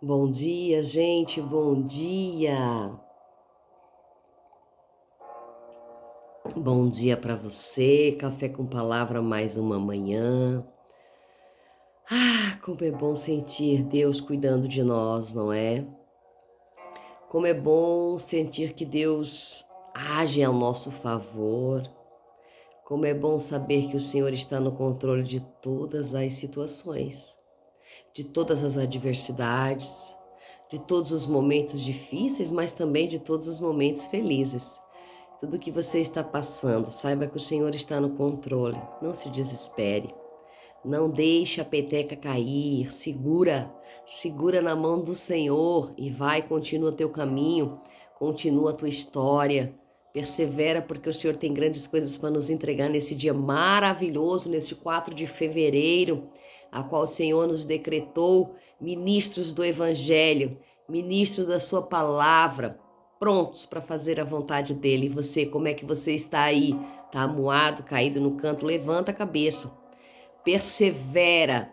Bom dia, gente, bom dia. Bom dia para você. Café com palavra mais uma manhã. Como é bom sentir Deus cuidando de nós, não é? Como é bom sentir que Deus age ao nosso favor. Como é bom saber que o Senhor está no controle de todas as situações, de todas as adversidades, de todos os momentos difíceis, mas também de todos os momentos felizes. Tudo que você está passando, saiba que o Senhor está no controle. Não se desespere. Não deixe a peteca cair. Segura na mão do Senhor e vai, continua teu caminho, continua a tua história. Persevera, porque o Senhor tem grandes coisas para nos entregar nesse dia maravilhoso, nesse 4 de fevereiro, a qual o Senhor nos decretou ministros do Evangelho, ministros da sua palavra, prontos para fazer a vontade dele. E você, como é que você está aí? Está amuado, caído no canto? Levanta a cabeça. Persevera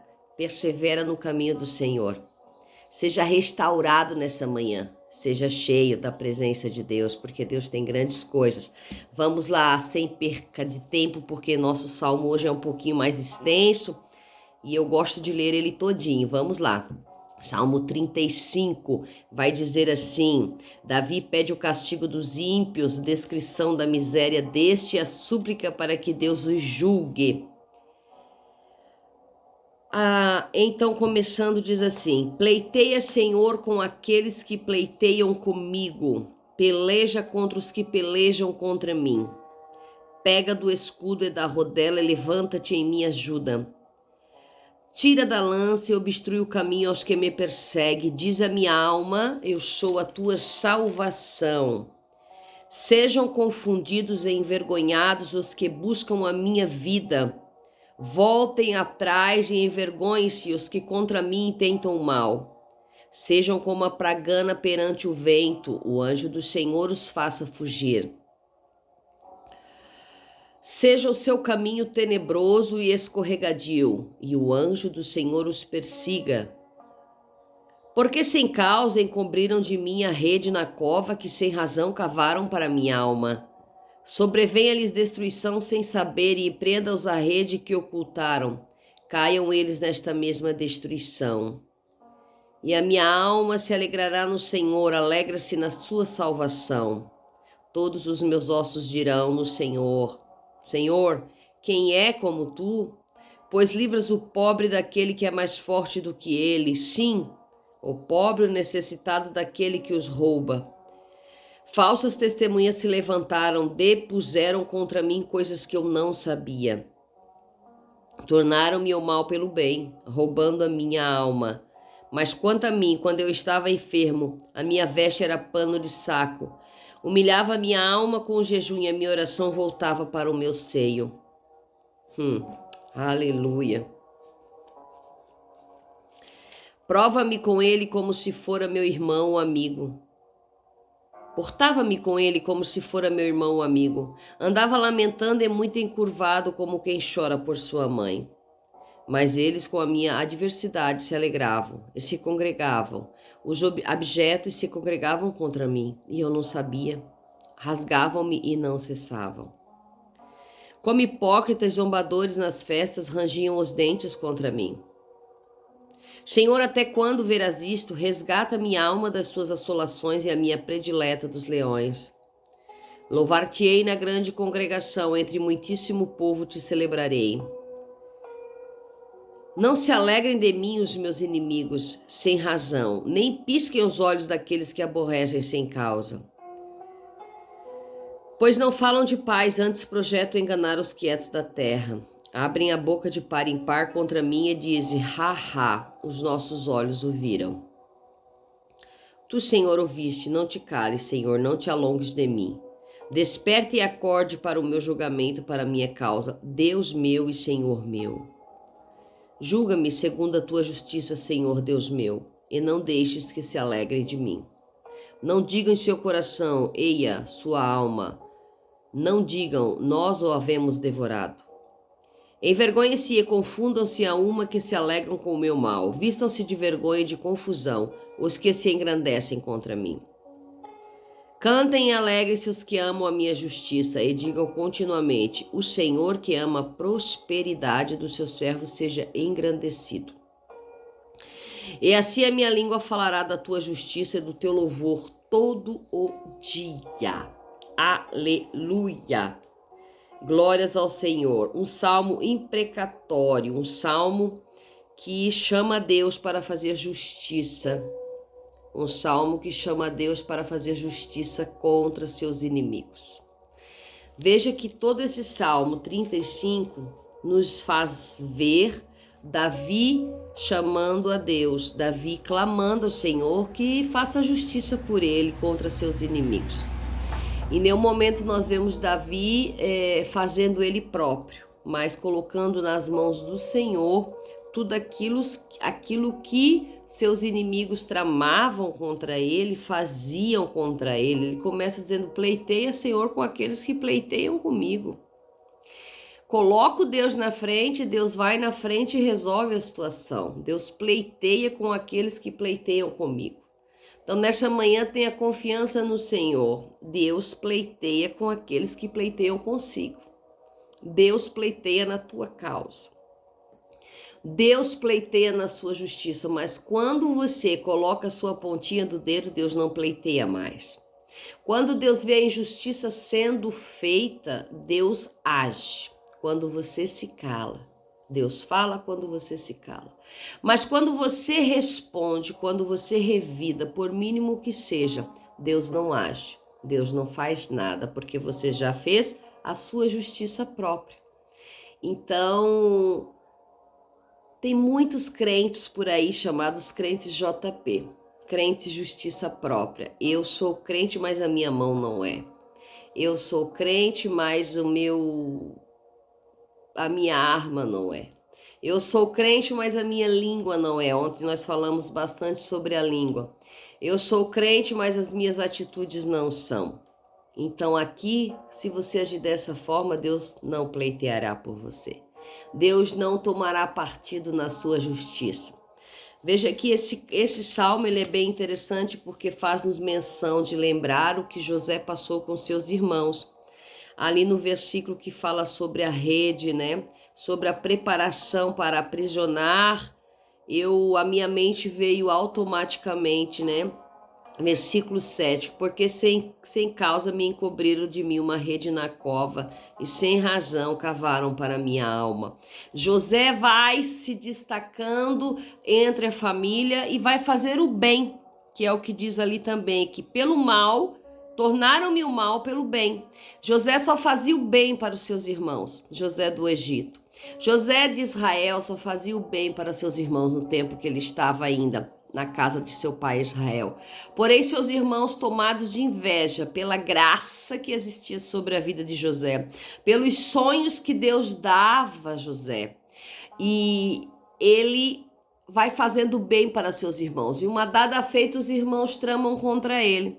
no caminho do Senhor. Seja restaurado nessa manhã. Seja cheio da presença de Deus, porque Deus tem grandes coisas. Vamos lá, sem perca de tempo, porque nosso salmo hoje é um pouquinho mais extenso e eu gosto de ler ele todinho. Vamos lá. Salmo 35 vai dizer assim: Davi pede o castigo dos ímpios, descrição da miséria deste e a súplica para que Deus os julgue. Então, começando, diz assim: Pleiteia, Senhor, com aqueles que pleiteiam comigo, peleja contra os que pelejam contra mim. Pega do escudo e da rodela e levanta-te em minha ajuda. Tira da lança e obstrui o caminho aos que me perseguem. Diz a minha alma: eu sou a tua salvação. Sejam confundidos e envergonhados os que buscam a minha vida. Voltem atrás e envergonhem-se os que contra mim intentam o mal. Sejam como a pragana perante o vento, o anjo do Senhor os faça fugir. Seja o seu caminho tenebroso e escorregadio, e o anjo do Senhor os persiga. Porque sem causa encobriram de mim a rede na cova que sem razão cavaram para minha alma. Sobrevenha-lhes destruição sem saber e prenda-os a rede que ocultaram. Caiam eles nesta mesma destruição. E a minha alma se alegrará no Senhor, alegra-se na sua salvação. Todos os meus ossos dirão no Senhor: Senhor, quem é como tu? Pois livras o pobre daquele que é mais forte do que ele. Sim, o pobre e o necessitado daquele que os rouba. Falsas testemunhas se levantaram, depuseram contra mim coisas que eu não sabia. Tornaram-me o mal pelo bem, roubando a minha alma. Mas quanto a mim, quando eu estava enfermo, a minha veste era pano de saco. Humilhava a minha alma com o jejum e a minha oração voltava para o meu seio. Aleluia. Prova-me com ele como se fora meu irmão ou amigo. Portava-me com ele como se fora meu irmão ou amigo. Andava lamentando e muito encurvado como quem chora por sua mãe. Mas eles com a minha adversidade se alegravam e se congregavam. Os abjetos se congregavam contra mim e eu não sabia. Rasgavam-me e não cessavam. Como hipócritas zombadores nas festas rangiam os dentes contra mim. Senhor, até quando verás isto? Resgata minha alma das suas assolações e a minha predileta dos leões. Louvar-te-ei na grande congregação, entre muitíssimo povo te celebrarei. Não se alegrem de mim os meus inimigos, sem razão, nem pisquem os olhos daqueles que aborrecem sem causa. Pois não falam de paz, antes projetam enganar os quietos da terra. Abrem a boca de par em par contra mim e dizem: ha, ha, os nossos olhos o viram. Tu, Senhor, ouviste, não te cales, Senhor, não te alongues de mim. Desperte e acorde para o meu julgamento, para a minha causa, Deus meu e Senhor meu. Julga-me segundo a tua justiça, Senhor, Deus meu, e não deixes que se alegrem de mim. Não digam em seu coração: eia, sua alma. Não digam: nós o havemos devorado. Envergonhem-se e confundam-se a uma que se alegram com o meu mal. Vistam-se de vergonha e de confusão os que se engrandecem contra mim. Cantem e alegrem-se os que amam a minha justiça e digam continuamente: o Senhor que ama a prosperidade dos seus servos seja engrandecido. E assim a minha língua falará da tua justiça e do teu louvor todo o dia. Aleluia! Glórias ao Senhor. Um salmo imprecatório, um salmo que chama a Deus para fazer justiça. Um salmo que chama a Deus para fazer justiça contra seus inimigos. Veja que todo esse salmo 35 nos faz ver Davi chamando a Deus, Davi clamando ao Senhor que faça justiça por ele contra seus inimigos. Em nenhum momento nós vemos Davi fazendo ele próprio, mas colocando nas mãos do Senhor tudo aquilo que seus inimigos tramavam contra ele, faziam contra ele. Ele começa dizendo: pleiteia, Senhor, com aqueles que pleiteiam comigo. Coloco Deus na frente, Deus vai na frente e resolve a situação. Deus pleiteia com aqueles que pleiteiam comigo. Então, nessa manhã, tenha confiança no Senhor. Deus pleiteia com aqueles que pleiteiam consigo. Deus pleiteia na tua causa. Deus pleiteia na sua justiça, mas quando você coloca a sua pontinha do dedo, Deus não pleiteia mais. Quando Deus vê a injustiça sendo feita, Deus age. Quando você se cala, Deus fala quando você se cala. Mas quando você responde, quando você revida, por mínimo que seja, Deus não age. Deus não faz nada, porque você já fez a sua justiça própria. Então, tem muitos crentes por aí chamados crentes JP, crente justiça própria. Eu sou crente, mas a minha mão não é. Eu sou crente, mas a minha arma não é. Eu sou crente, mas a minha língua não é. Ontem nós falamos bastante sobre a língua. Eu sou crente, mas as minhas atitudes não são. Então aqui, se você agir dessa forma, Deus não pleiteará por você. Deus não tomará partido na sua justiça. Veja que esse salmo ele é bem interessante porque faz-nos menção de lembrar o que José passou com seus irmãos. Ali no versículo que fala sobre a rede, né? Sobre a preparação para aprisionar, a minha mente veio automaticamente, né? Versículo 7, porque sem causa me encobriram de mim uma rede na cova e sem razão cavaram para minha alma. José vai se destacando entre a família e vai fazer o bem, que é o que diz ali também, que pelo mal, tornaram-me o mal pelo bem. José só fazia o bem para os seus irmãos, José do Egito. José de Israel só fazia o bem para seus irmãos no tempo que ele estava ainda na casa de seu pai Israel. Porém, seus irmãos, tomados de inveja pela graça que existia sobre a vida de José, pelos sonhos que Deus dava a José, e ele vai fazendo bem para seus irmãos. E uma dada feita, os irmãos tramam contra ele.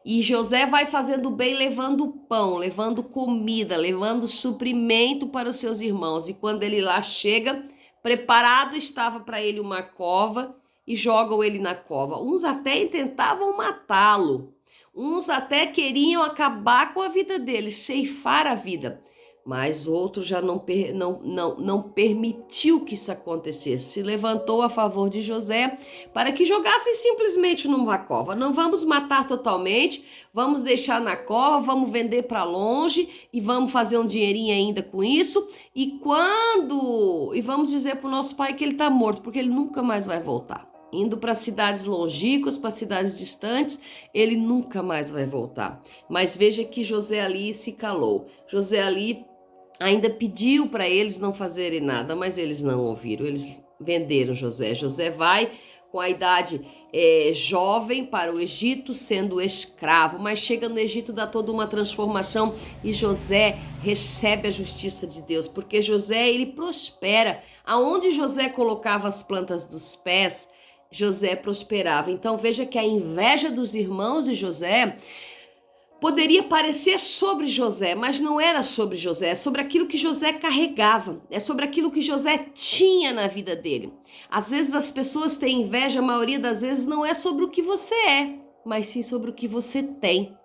E José vai fazendo bem, levando pão, levando comida, levando suprimento para os seus irmãos. E quando ele lá chega, preparado estava para ele uma cova, e jogam ele na cova. Uns até tentavam matá-lo. Uns até queriam acabar com a vida dele, ceifar a vida. Mas outro já não permitiu que isso acontecesse. Se levantou a favor de José para que jogassem simplesmente numa cova. Não vamos matar totalmente, vamos deixar na cova, vamos vender para longe e vamos fazer um dinheirinho ainda com isso. E vamos dizer para o nosso pai que ele está morto, porque ele nunca mais vai voltar. Indo para cidades longínquas, para cidades distantes, ele nunca mais vai voltar. Mas veja que José ali se calou. José ali ainda pediu para eles não fazerem nada, mas eles não ouviram. Eles venderam José. José vai com a idade jovem para o Egito, sendo escravo, mas chega no Egito, dá toda uma transformação e José recebe a justiça de Deus, porque José, ele prospera. Aonde José colocava as plantas dos pés, José prosperava. Então veja que a inveja dos irmãos de José poderia parecer sobre José, mas não era sobre José, é sobre aquilo que José carregava, é sobre aquilo que José tinha na vida dele. Às vezes as pessoas têm inveja, a maioria das vezes não é sobre o que você é, mas sim sobre o que você tem.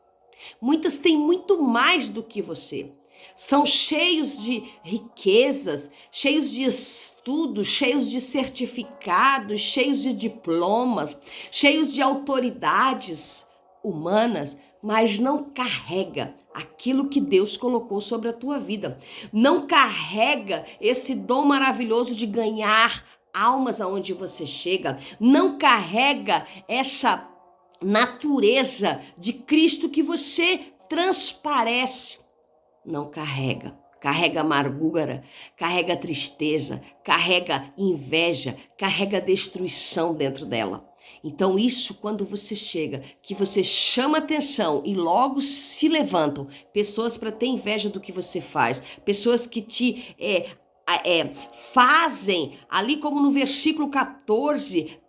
Muitas têm muito mais do que você. São cheios de riquezas, cheios de estudos, cheios de certificados, cheios de diplomas, cheios de autoridades humanas, mas não carrega aquilo que Deus colocou sobre a tua vida. Não carrega esse dom maravilhoso de ganhar almas aonde você chega. Não carrega essa natureza de Cristo que você transparece. Não carrega. Carrega amargura, carrega tristeza, carrega inveja, carrega destruição dentro dela. Então isso, quando você chega, que você chama atenção e logo se levantam pessoas para ter inveja do que você faz, pessoas que te fazem, ali como no versículo 14,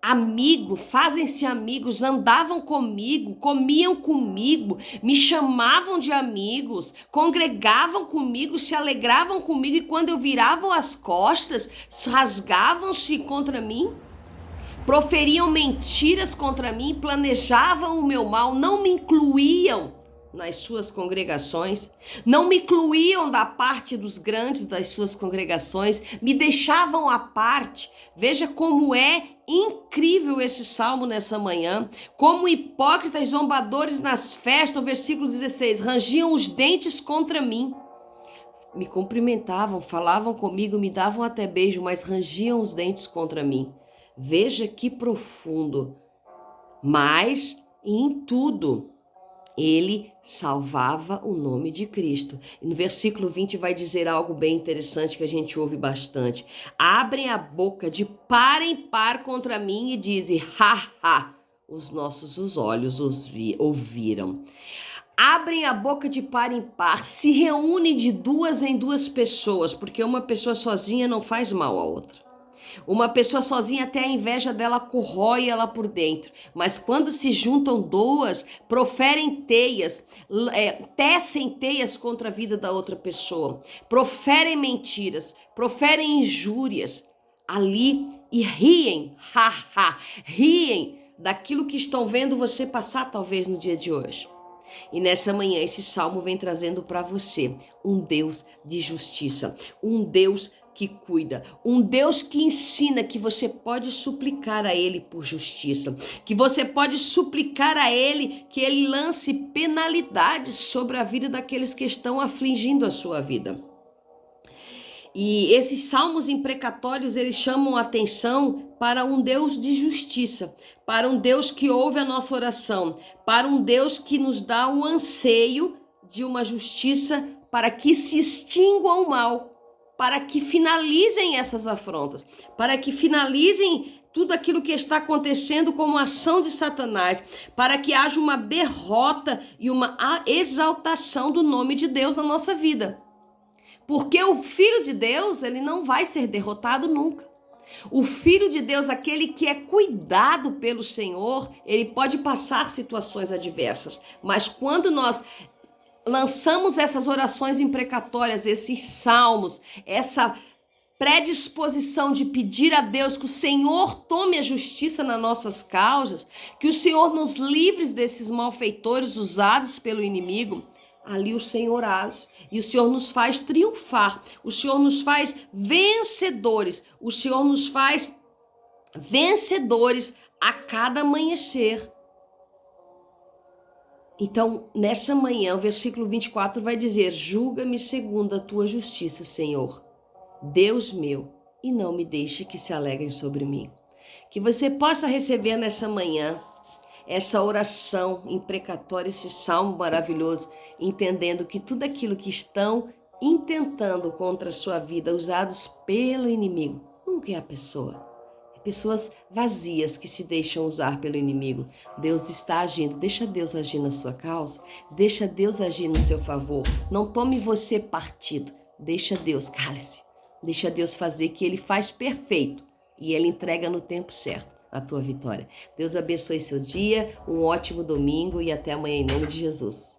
fazem-se amigos, andavam comigo, comiam comigo, me chamavam de amigos, congregavam comigo, se alegravam comigo, e quando eu virava as costas, rasgavam-se contra mim, proferiam mentiras contra mim, planejavam o meu mal, não me incluíam nas suas congregações, não me incluíam da parte dos grandes das suas congregações, me deixavam à parte. Veja como é incrível esse salmo nessa manhã, como hipócritas zombadores nas festas, o versículo 16, rangiam os dentes contra mim, me cumprimentavam, falavam comigo, me davam até beijo, mas rangiam os dentes contra mim. Veja que profundo, mas em tudo ele salvava o nome de Cristo. E no versículo 20 vai dizer algo bem interessante que a gente ouve bastante. Abrem a boca de par em par contra mim e dizem, os nossos olhos ouviram. Abrem a boca de par em par, se reúnem de duas em duas pessoas, porque uma pessoa sozinha não faz mal à outra. Uma pessoa sozinha, até a inveja dela corrói ela por dentro. Mas quando se juntam duas, proferem teias, tecem teias contra a vida da outra pessoa. Proferem mentiras, proferem injúrias ali e riem, riem daquilo que estão vendo você passar talvez no dia de hoje. E nessa manhã esse salmo vem trazendo para você um Deus de justiça, um Deus que cuida, um Deus que ensina que você pode suplicar a Ele por justiça, que você pode suplicar a Ele que Ele lance penalidades sobre a vida daqueles que estão afligindo a sua vida. E esses salmos imprecatórios, eles chamam a atenção para um Deus de justiça, para um Deus que ouve a nossa oração, para um Deus que nos dá o anseio de uma justiça para que se extingua o mal, para que finalizem essas afrontas, para que finalizem tudo aquilo que está acontecendo como ação de Satanás, para que haja uma derrota e uma exaltação do nome de Deus na nossa vida. Porque o Filho de Deus, ele não vai ser derrotado nunca. O Filho de Deus, aquele que é cuidado pelo Senhor, ele pode passar situações adversas, mas quando nós lançamos essas orações imprecatórias, esses salmos, essa predisposição de pedir a Deus que o Senhor tome a justiça nas nossas causas, que o Senhor nos livre desses malfeitores usados pelo inimigo, ali o Senhor age e o Senhor nos faz triunfar, o Senhor nos faz vencedores, o Senhor nos faz vencedores a cada amanhecer. Então, nessa manhã, o versículo 24 vai dizer, julga-me segundo a tua justiça, Senhor, Deus meu, e não me deixe que se alegrem sobre mim. Que você possa receber nessa manhã essa oração imprecatória, esse salmo maravilhoso, entendendo que tudo aquilo que estão intentando contra a sua vida, usados pelo inimigo, nunca é a pessoa. É pessoas vazias que se deixam usar pelo inimigo. Deus está agindo, deixa Deus agir na sua causa, deixa Deus agir no seu favor. Não tome você partido, deixa Deus, cale-se, deixa Deus fazer, que Ele faz perfeito e Ele entrega no tempo certo a tua vitória. Deus abençoe seu dia, um ótimo domingo e até amanhã em nome de Jesus.